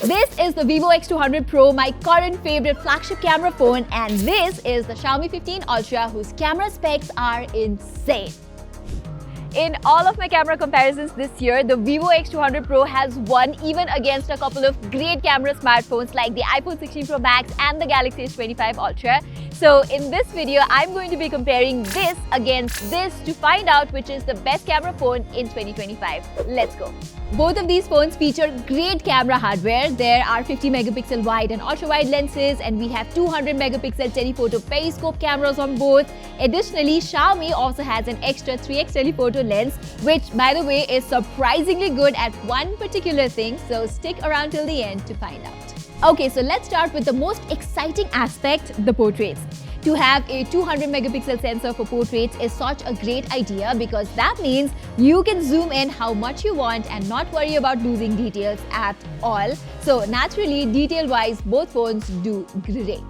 This is the Vivo X200 Pro, my current favorite flagship camera phone, and this is the Xiaomi 15 Ultra, whose camera specs are insane. In all of my camera comparisons this year, the Vivo X200 Pro has won even against a couple of great camera smartphones like the iPhone 16 Pro Max and the Galaxy S25 Ultra. So in this video, I'm going to be comparing this against this to find out which is the best camera phone in 2025. Let's go. Both of these phones feature great camera hardware. There are 50 megapixel wide and ultra wide lenses, and we have 200 megapixel telephoto periscope cameras on both. Additionally, Xiaomi also has an extra 3x telephoto lens, which by the way is surprisingly good at one particular thing, so stick around till the end to find out. Okay, so let's start with the most exciting aspect, the portraits. To have a 200 megapixel sensor for portraits is such a great idea because that means you can zoom in how much you want and not worry about losing details at all. So naturally, detail-wise, both phones do great.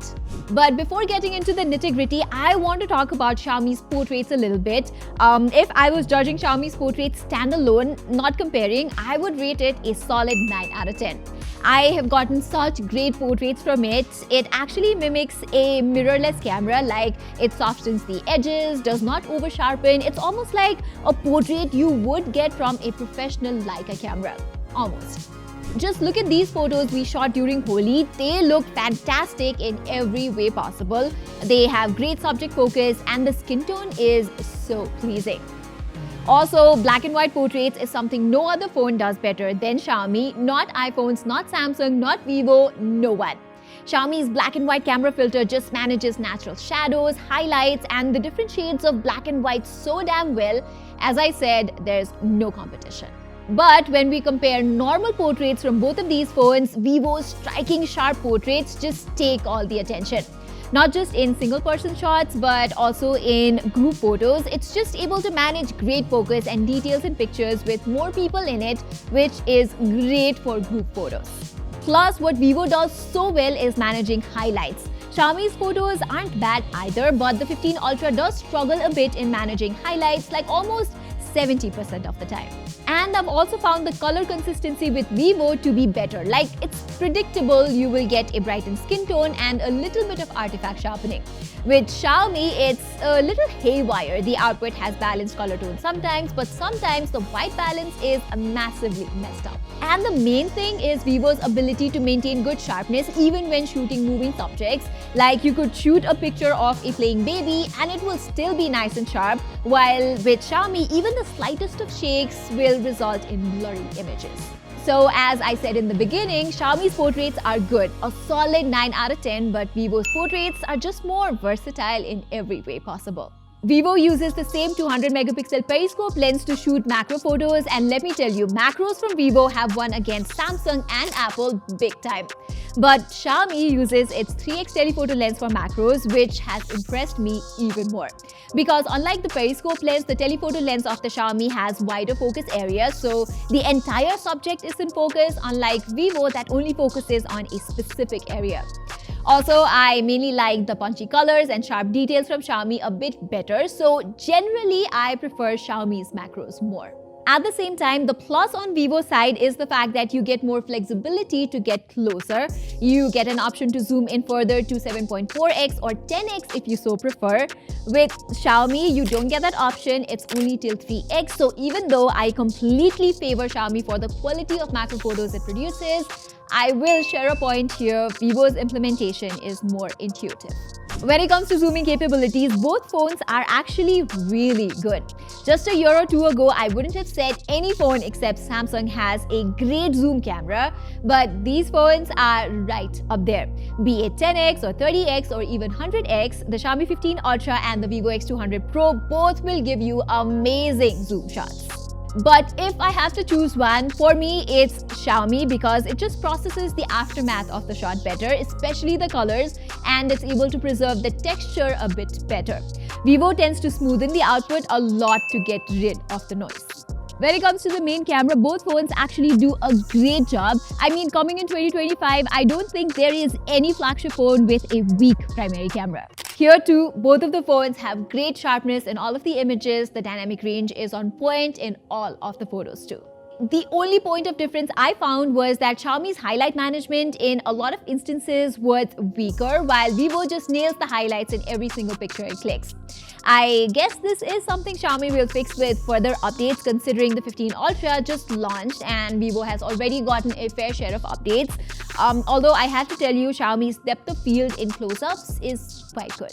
But before getting into the nitty-gritty, I want to talk about Xiaomi's portraits a little bit. If I was judging Xiaomi's portraits standalone, not comparing, I would rate it a solid 9 out of 10. I have gotten such great portraits from it. It actually mimics a mirrorless camera, like it softens the edges, does not over sharpen. It's almost like a portrait you would get from a professional Leica camera. Almost. Just look at these photos we shot during Holi. They look fantastic in every way possible. They have great subject focus and the skin tone is so pleasing. Also, black and white portraits is something no other phone does better than Xiaomi. Not iPhones, not Samsung, not Vivo, no one. Xiaomi's black and white camera filter just manages natural shadows, highlights, and the different shades of black and white so damn well. As I said, there's no competition. But when we compare normal portraits from both of these phones, Vivo's striking sharp portraits just take all the attention. Not just in single-person shots, but also in group photos. It's just able to manage great focus and details in pictures with more people in it, which is great for group photos. Plus, what Vivo does so well is managing highlights. Xiaomi's photos aren't bad either, but the 15 Ultra does struggle a bit in managing highlights, like almost 70% of the time. And I've also found the color consistency with Vivo to be better. Like, it's predictable you will get a brightened skin tone and a little bit of artifact sharpening. With Xiaomi, it's a little haywire. The output has balanced color tone sometimes, but sometimes the white balance is massively messed up. And the main thing is Vivo's ability to maintain good sharpness even when shooting moving subjects. Like, you could shoot a picture of a playing baby and it will still be nice and sharp, while with Xiaomi, even the slightest of shakes will result in blurry images. So as I said in the beginning, Xiaomi's portraits are good, a solid 9 out of 10, but Vivo's portraits are just more versatile in every way possible. Vivo uses the same 200 megapixel periscope lens to shoot macro photos, and let me tell you, macros from Vivo have won against Samsung and Apple big time. But Xiaomi uses its 3x telephoto lens for macros, which has impressed me even more. Because unlike the periscope lens, the telephoto lens of the Xiaomi has wider focus area, so the entire subject is in focus, unlike Vivo that only focuses on a specific area. Also, I mainly like the punchy colors and sharp details from Xiaomi a bit better, so generally I prefer Xiaomi's macros more. At the same time, the plus on Vivo's side is the fact that you get more flexibility to get closer. You get an option to zoom in further to 7.4x or 10x if you so prefer. With Xiaomi, you don't get that option, it's only till 3x. So even though I completely favor Xiaomi for the quality of macro photos it produces, I will share a point here. Vivo's implementation is more intuitive. When it comes to zooming capabilities, both phones are actually really good. Just a year or two ago, I wouldn't have said any phone except Samsung has a great zoom camera, but these phones are right up there. Be it 10x or 30x or even 100x, the Xiaomi 15 Ultra and the Vivo X200 Pro both will give you amazing zoom shots. But if I have to choose one, for me it's Xiaomi because it just processes the aftermath of the shot better, especially the colors, and it's able to preserve the texture a bit better. Vivo tends to smoothen the output a lot to get rid of the noise. When it comes to the main camera, both phones actually do a great job. I mean, coming in 2025, I don't think there is any flagship phone with a weak primary camera. Here too, both of the phones have great sharpness in all of the images. The dynamic range is on point in all of the photos too. The only point of difference I found was that Xiaomi's highlight management in a lot of instances was weaker, while Vivo just nails the highlights in every single picture it clicks. I guess this is something Xiaomi will fix with further updates, considering the 15 Ultra just launched and Vivo has already gotten a fair share of updates. Although I have to tell you, Xiaomi's depth of field in close-ups is quite good.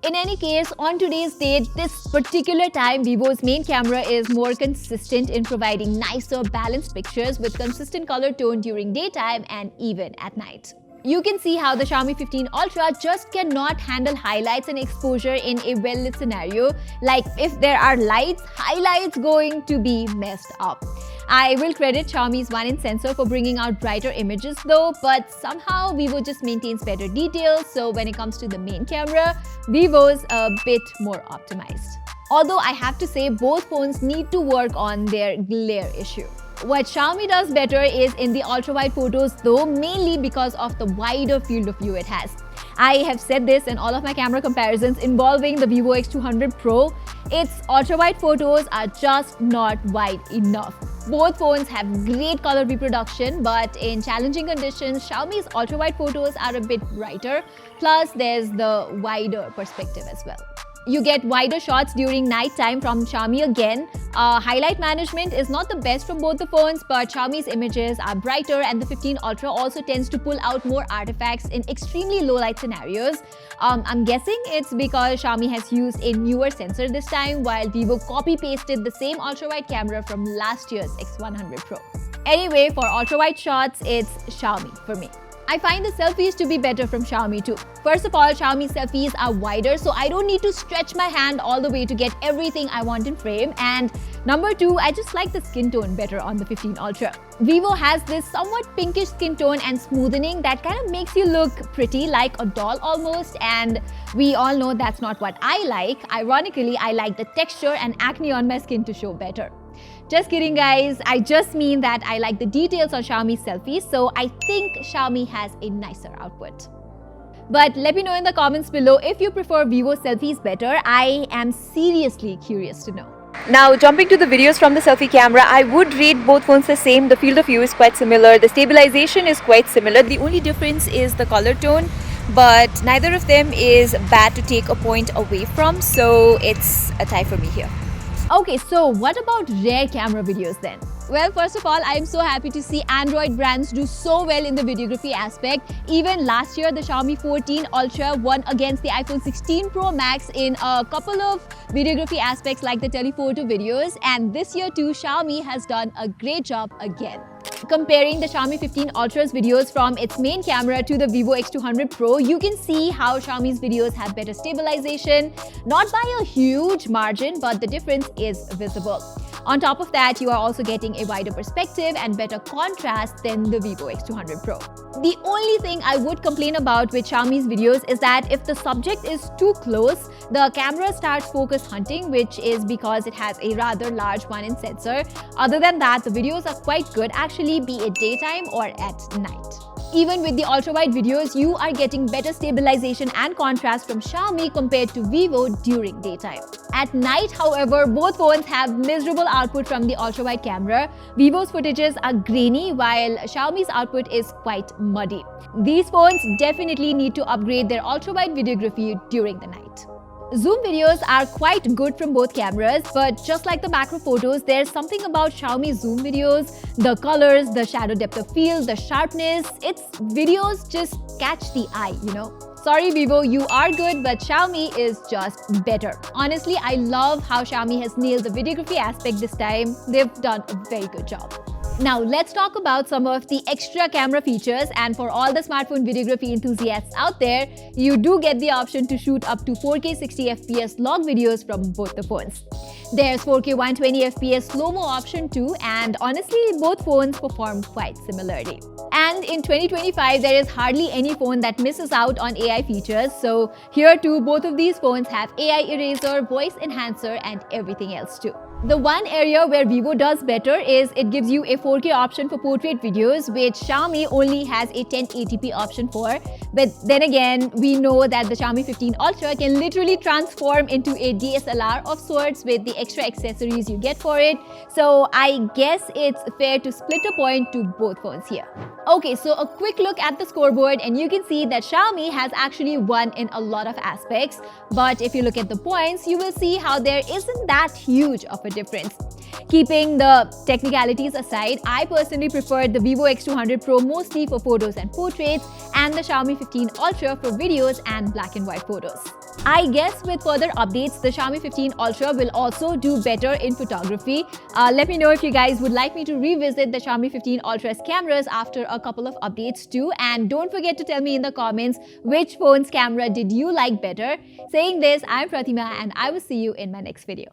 In any case, on today's date, this particular time, Vivo's main camera is more consistent in providing nicer, balanced pictures with consistent color tone during daytime and even at night. You can see how the Xiaomi 15 Ultra just cannot handle highlights and exposure in a well-lit scenario. Like, if there are lights, highlights going to be messed up. I will credit Xiaomi's 1-inch sensor for bringing out brighter images though, but somehow Vivo just maintains better details, so when it comes to the main camera, Vivo's a bit more optimized. Although I have to say, both phones need to work on their glare issue. What Xiaomi does better is in the ultra-wide photos though, mainly because of the wider field of view it has. I have said this in all of my camera comparisons involving the Vivo X200 Pro. Its ultra-wide photos are just not wide enough. Both phones have great color reproduction, but in challenging conditions, Xiaomi's ultra-wide photos are a bit brighter. Plus, there's the wider perspective as well. You get wider shots during night time from Xiaomi again. Highlight management is not the best from both the phones, but Xiaomi's images are brighter and the 15 Ultra also tends to pull out more artifacts in extremely low light scenarios. I'm guessing it's because Xiaomi has used a newer sensor this time, while Vivo copy-pasted the same ultra-wide camera from last year's X100 Pro. Anyway, for ultra-wide shots, it's Xiaomi for me. I find the selfies to be better from Xiaomi too. First of all, Xiaomi selfies are wider, so I don't need to stretch my hand all the way to get everything I want in frame. And number two, I just like the skin tone better on the 15 Ultra. Vivo has this somewhat pinkish skin tone and smoothening that kind of makes you look pretty, like a doll almost, and we all know that's not what I like. Ironically, I like the texture and acne on my skin to show better. Just kidding guys, I just mean that I like the details on Xiaomi's selfies, so I think Xiaomi has a nicer output. But let me know in the comments below if you prefer Vivo selfies better. I am seriously curious to know. Now, jumping to the videos from the selfie camera, I would rate both phones the same. The field of view is quite similar, the stabilization is quite similar. The only difference is the color tone, but neither of them is bad to take a point away from, so it's a tie for me here. Okay, so what about rare camera videos then? Well, first of all, I am so happy to see Android brands do so well in the videography aspect. Even last year, the Xiaomi 14 Ultra won against the iPhone 16 Pro Max in a couple of videography aspects like the telephoto videos. And this year too, Xiaomi has done a great job again. Comparing the Xiaomi 15 Ultra's videos from its main camera to the Vivo X200 Pro, you can see how Xiaomi's videos have better stabilization, not by a huge margin, but the difference is visible. On top of that, you are also getting a wider perspective and better contrast than the Vivo X200 Pro. The only thing I would complain about with Xiaomi's videos is that if the subject is too close, the camera starts focus hunting, which is because it has a rather large 1-inch sensor. Other than that, the videos are quite good actually, be it daytime or at night. Even with the ultra-wide videos, you are getting better stabilization and contrast from Xiaomi compared to Vivo during daytime. At night, however, both phones have miserable output from the ultra-wide camera. Vivo's footages are grainy, while Xiaomi's output is quite muddy. These phones definitely need to upgrade their ultra-wide videography during the night. Zoom videos are quite good from both cameras, but just like the macro photos, there's something about Xiaomi zoom videos, the colors, the shadow depth of field, the sharpness. Its videos just catch the eye, you know. Sorry Vivo, you are good, but Xiaomi is just better. Honestly, I love how Xiaomi has nailed the videography aspect this time. They've done a very good job. Now let's talk about some of the extra camera features, and for all the smartphone videography enthusiasts out there, you do get the option to shoot up to 4K 60fps log videos from both the phones. There's 4K 120fps slow-mo option too, and honestly both phones perform quite similarly. And in 2025, there is hardly any phone that misses out on AI features, so here too both of these phones have AI eraser, voice enhancer and everything else too. The one area where Vivo does better is it gives you a 4K option for portrait videos, which Xiaomi only has a 1080p option for. But then again, we know that the Xiaomi 15 Ultra can literally transform into a DSLR of sorts with the extra accessories you get for it. So I guess it's fair to split a point to both phones here. Okay, so a quick look at the scoreboard and you can see that Xiaomi has actually won in a lot of aspects. But if you look at the points, you will see how there isn't that huge of a difference. Keeping the technicalities aside, I personally prefer the Vivo X200 Pro mostly for photos and portraits and the Xiaomi 15 Ultra for videos and black and white photos. I guess with further updates, the Xiaomi 15 Ultra will also do better in photography. Let me know if you guys would like me to revisit the Xiaomi 15 Ultra's cameras after a couple of updates too. And don't forget to tell me in the comments which phone's camera did you like better. Saying this, I'm Pratima and I will see you in my next video.